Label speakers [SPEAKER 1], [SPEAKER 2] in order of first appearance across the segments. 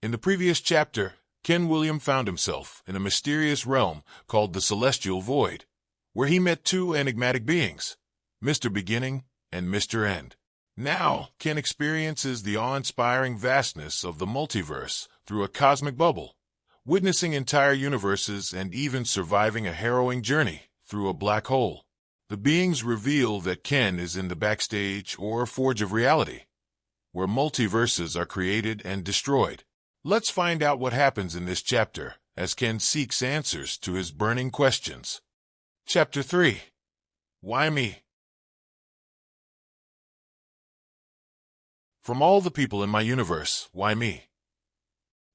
[SPEAKER 1] In the previous chapter, Ken William found himself in a mysterious realm called the Celestial Void, where he met two enigmatic beings, Mr. Beginning and Mr. End. Now, Ken experiences the awe-inspiring vastness of the multiverse through a cosmic bubble, witnessing entire universes and even surviving a harrowing journey through a black hole. The beings reveal that Ken is in the backstage or forge of reality, where multiverses are created and destroyed. Let's find out what happens in this chapter as Ken seeks answers to his burning questions. Chapter 3. Why me? From all the people in my universe, why me?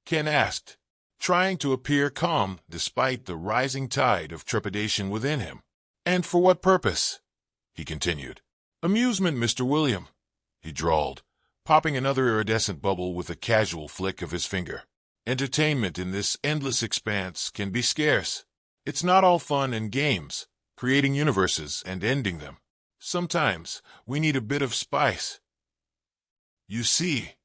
[SPEAKER 1] Ken asked, trying to appear calm despite the rising tide of trepidation within him. And for what purpose? He continued. Amusement, Mr. William, he drawled, popping another iridescent bubble with a casual flick of his finger. Entertainment in this endless expanse can be scarce. It's not all fun and games, creating universes and ending them. Sometimes we need a bit of spice. You see,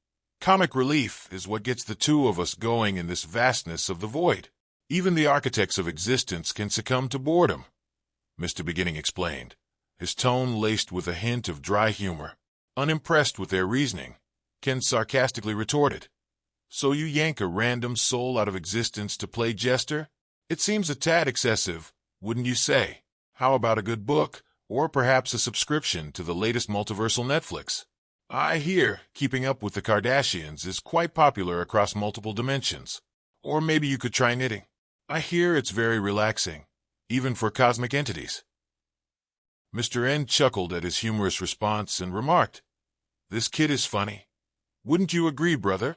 [SPEAKER 1] comic relief is what gets the two of us going in this vastness of the void. Even the architects of existence can succumb to boredom, Mr. Beginning explained, his tone laced with a hint of dry humor. Unimpressed with their reasoning, Ken sarcastically retorted, So you yank a random soul out of existence to play jester? It seems a tad excessive, wouldn't you say? How about a good book, or perhaps a subscription to the latest multiversal Netflix? I hear keeping up with the Kardashians is quite popular across multiple dimensions. Or maybe you could try knitting. I hear it's very relaxing, even for cosmic entities. Mr. N chuckled at his humorous response and remarked, This kid is funny. Wouldn't you agree, brother?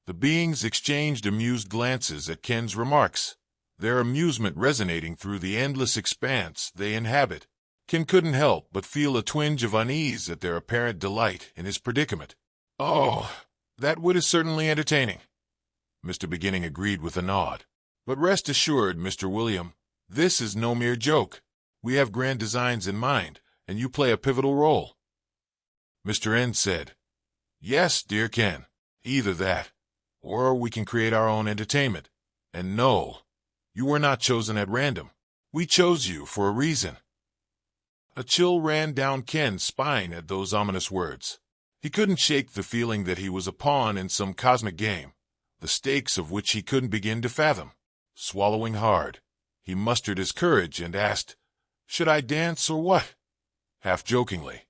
[SPEAKER 1] The beings exchanged amused glances at Ken's remarks, their amusement resonating through the endless expanse they inhabit. Ken couldn't help but feel a twinge of unease at their apparent delight in his predicament. Oh, that wit is certainly entertaining, Mr. Beginning agreed with a nod. But rest assured, Mr. William, this is no mere joke. We have grand designs in mind, and you play a pivotal role. Mr. N said, Yes, dear Ken, either that, or we can create our own entertainment. And no, you were not chosen at random. We chose you for a reason. A chill ran down Ken's spine at those ominous words. He couldn't shake the feeling that he was a pawn in some cosmic game, the stakes of which he couldn't begin to fathom. Swallowing hard, he mustered his courage and asked, Should I dance or what? Half-jokingly,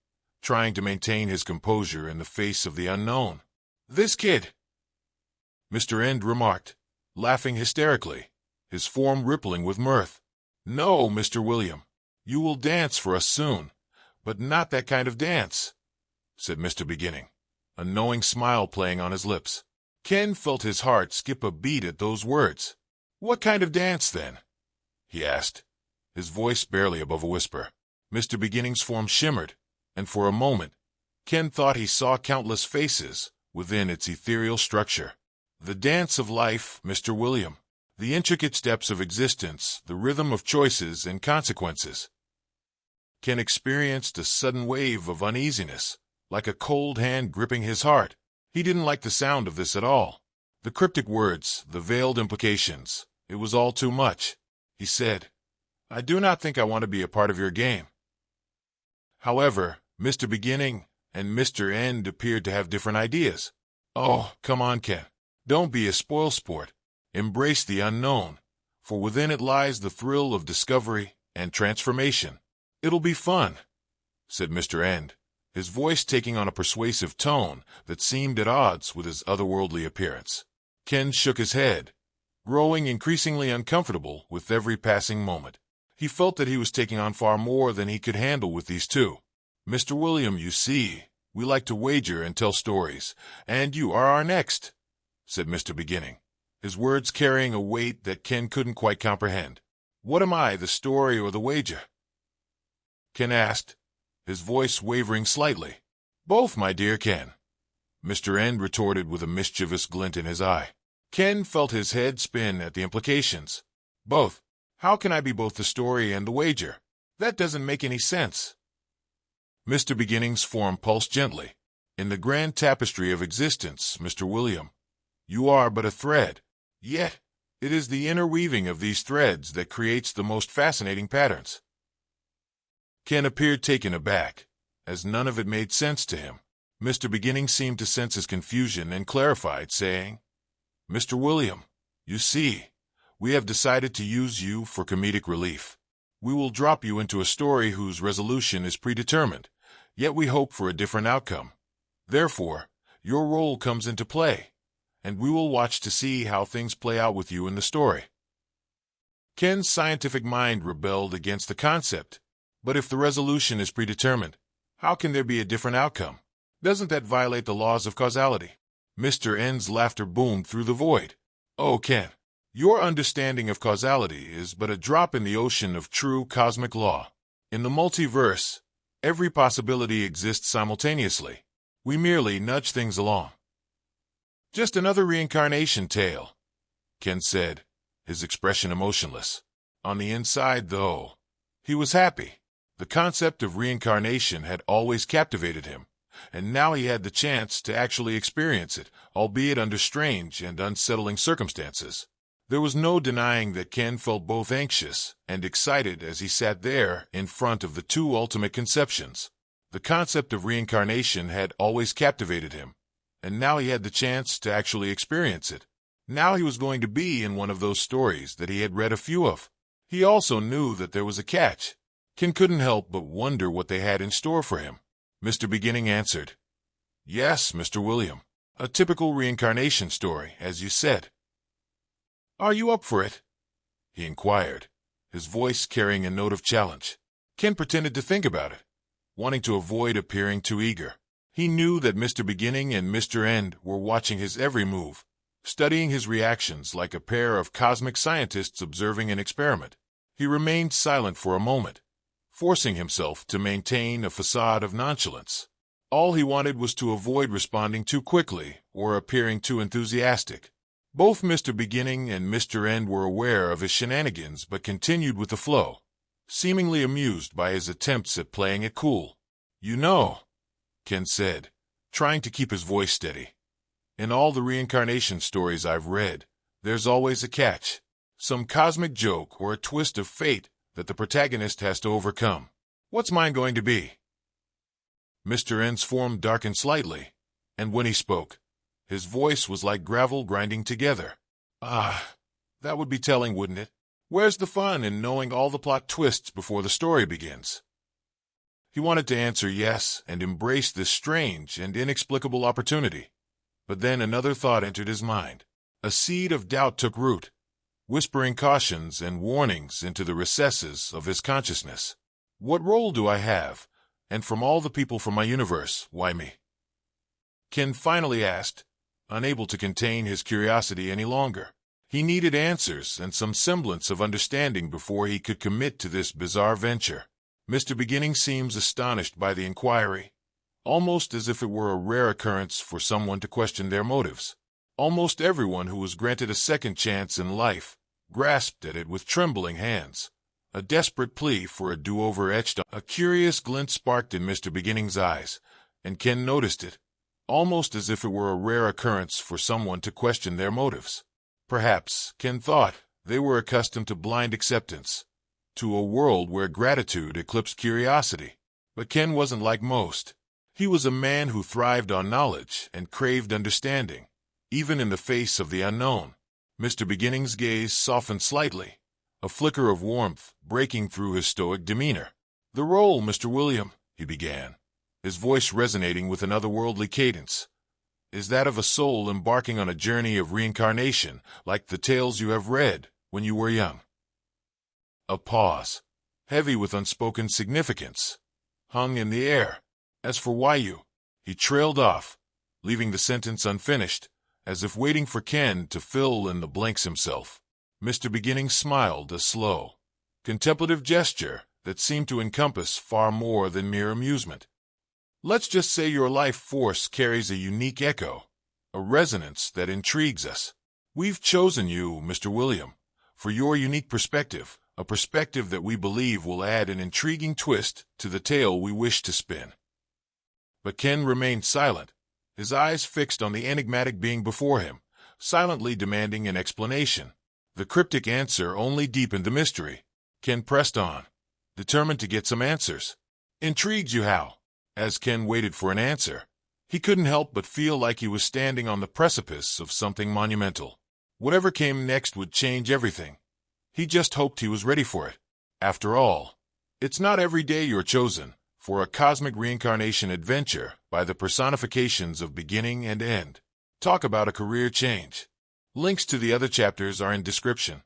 [SPEAKER 1] trying to maintain his composure in the face of the unknown. This kid, Mr. End remarked, laughing hysterically, his form rippling with mirth. No, Mr. William, you will dance for us soon, but not that kind of dance, said Mr. Beginning, a knowing smile playing on his lips. Ken felt his heart skip a beat at those words. What kind of dance, then? He asked, his voice barely above a whisper. Mr. Beginning's form shimmered, and for a moment, Ken thought he saw countless faces within its ethereal structure. The dance of life, Mr. William, the intricate steps of existence, the rhythm of choices and consequences. Ken experienced a sudden wave of uneasiness, like a cold hand gripping his heart. He didn't like the sound of this at all. The cryptic words, the veiled implications, it was all too much. He said, I do not think I want to be a part of your game. However, Mr. Beginning and Mr. End appeared to have different ideas. Oh, come on, Ken. Don't be a spoilsport. Embrace the unknown, for within it lies the thrill of discovery and transformation. It'll be fun, said Mr. End, his voice taking on a persuasive tone that seemed at odds with his otherworldly appearance. Ken shook his head, growing increasingly uncomfortable with every passing moment. He felt that he was taking on far more than he could handle with these two. Mr. William, you see, we like to wager and tell stories, and you are our next, said Mr. Beginning, his words carrying a weight that Ken couldn't quite comprehend. What am I, the story or the wager? Ken asked, his voice wavering slightly. Both, my dear Ken, Mr. End retorted with a mischievous glint in his eye. Ken felt his head spin at the implications. Both? How can I be both the story and the wager? That doesn't make any sense. Mr. Beginning's form pulsed gently. In the grand tapestry of existence, Mr. William, You are but a thread. Yet, it is the interweaving of these threads that creates the most fascinating patterns. Ken appeared taken aback, as none of it made sense to him. Mr. Beginning seemed to sense his confusion and clarified, saying, Mr. William, you see, we have decided to use you for comedic relief. We will drop you into a story whose resolution is predetermined, yet we hope for a different outcome. Therefore, your role comes into play, and we will watch to see how things play out with you in the story. Ken's scientific mind rebelled against the concept. But if the resolution is predetermined, how can there be a different outcome? Doesn't that violate the laws of causality? Mr. N's laughter boomed through the void. Oh, Ken, your understanding of causality is but a drop in the ocean of true cosmic law. In the multiverse, every possibility exists simultaneously. We merely nudge things along. Just another reincarnation tale, Ken said, his expression emotionless. On the inside, though, he was happy. The concept of reincarnation had always captivated him, and now he had the chance to actually experience it, albeit under strange and unsettling circumstances. There was no denying that Ken felt both anxious and excited as he sat there in front of the two ultimate conceptions. The concept of reincarnation had always captivated him, and now he had the chance to actually experience it. Now he was going to be in one of those stories that he had read a few of. He also knew that there was a catch. Ken couldn't help but wonder what they had in store for him. Mr. Beginning answered, Yes, Mr. William, a typical reincarnation story, as you said. Are you up for it? He inquired, his voice carrying a note of challenge. Ken pretended to think about it, wanting to avoid appearing too eager. He knew that Mr. Beginning and Mr. End were watching his every move, studying his reactions like a pair of cosmic scientists observing an experiment. He remained silent for a moment, forcing himself to maintain a facade of nonchalance. All he wanted was to avoid responding too quickly or appearing too enthusiastic. Both Mr. Beginning and Mr. End were aware of his shenanigans but continued with the flow, seemingly amused by his attempts at playing it cool. You know, Ken said, trying to keep his voice steady. In all the reincarnation stories I've read, there's always a catch, some cosmic joke or a twist of fate that the protagonist has to overcome. What's mine going to be? Mr. N's form darkened slightly, and when he spoke, his voice was like gravel grinding together. Ah, that would be telling, wouldn't it? Where's the fun in knowing all the plot twists before the story begins? He wanted to answer yes and embrace this strange and inexplicable opportunity. But then another thought entered his mind. A seed of doubt took root, whispering cautions and warnings into the recesses of his consciousness. What role do I have? And from all the people from my universe, why me? Ken finally asked, unable to contain his curiosity any longer. He needed answers and some semblance of understanding before he could commit to this bizarre venture. Mr. Beginning seems astonished by the inquiry, almost as if it were a rare occurrence for someone to question their motives. Almost everyone who was granted a second chance in life grasped at it with trembling hands. A desperate plea for a do-over etched on. A curious glint sparked in Mr. Beginning's eyes, and Ken noticed it, almost as if it were a rare occurrence for someone to question their motives. Perhaps, Ken thought, they were accustomed to blind acceptance, to a world where gratitude eclipsed curiosity. But Ken wasn't like most. He was a man who thrived on knowledge and craved understanding, even in the face of the unknown. Mr. Beginning's gaze softened slightly, a flicker of warmth breaking through his stoic demeanor. The role, Mr. William, he began, his voice resonating with an otherworldly cadence, is that of a soul embarking on a journey of reincarnation, like the tales you have read when you were young. A pause, heavy with unspoken significance, hung in the air. As for why you, he trailed off, leaving the sentence unfinished, as if waiting for Ken to fill in the blanks himself. Mr. Beginning smiled, a slow, contemplative gesture that seemed to encompass far more than mere amusement. Let's just say your life force carries a unique echo, a resonance that intrigues us. We've chosen you, Mr. William, for your unique perspective, a perspective that we believe will add an intriguing twist to the tale we wish to spin. But Ken remained silent, his eyes fixed on the enigmatic being before him, silently demanding an explanation. The cryptic answer only deepened the mystery. Ken pressed on, determined to get some answers. Intrigued you how? As Ken waited for an answer, he couldn't help but feel like he was standing on the precipice of something monumental. Whatever came next would change everything. He just hoped he was ready for it. After all, it's not every day you're chosen for a cosmic reincarnation adventure by the personifications of beginning and end. Talk about a career change. Links to the other chapters are in description.